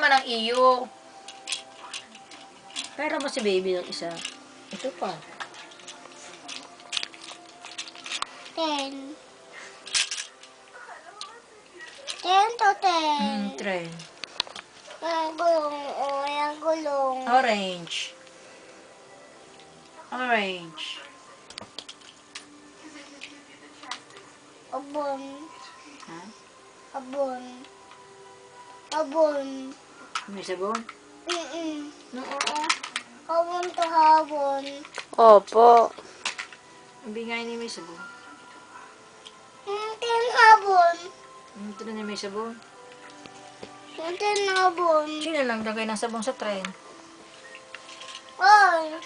naman ang iyo. Pera mo si baby ng isa. Ito pa. 10. 10 to 10. Tren. Yung gulong. O, yung gulong. Orange. Orange. Abon. Ha? Abon. Abon. May sabon? Oo. Habon to habon. Opo. Ang bingay ni may sabon. 10 habon. Ito na may sabon. 10 habon. Sino lang lagay ng sabon sa tren? Ay.